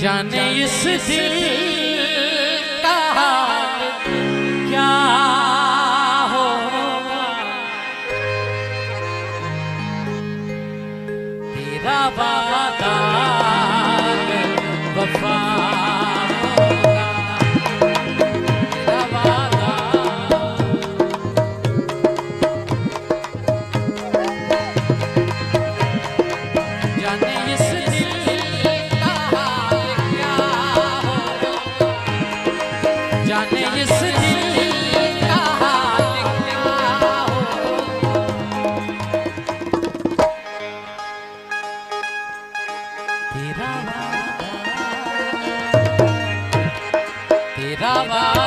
जाने इस दिल का हाल क्या होगा, तेरा वादा वफा होगा, तेरा वादा। जाने इस जाने इस दिल का हाल क्या हो, तेरा वादा, तेरा वादा।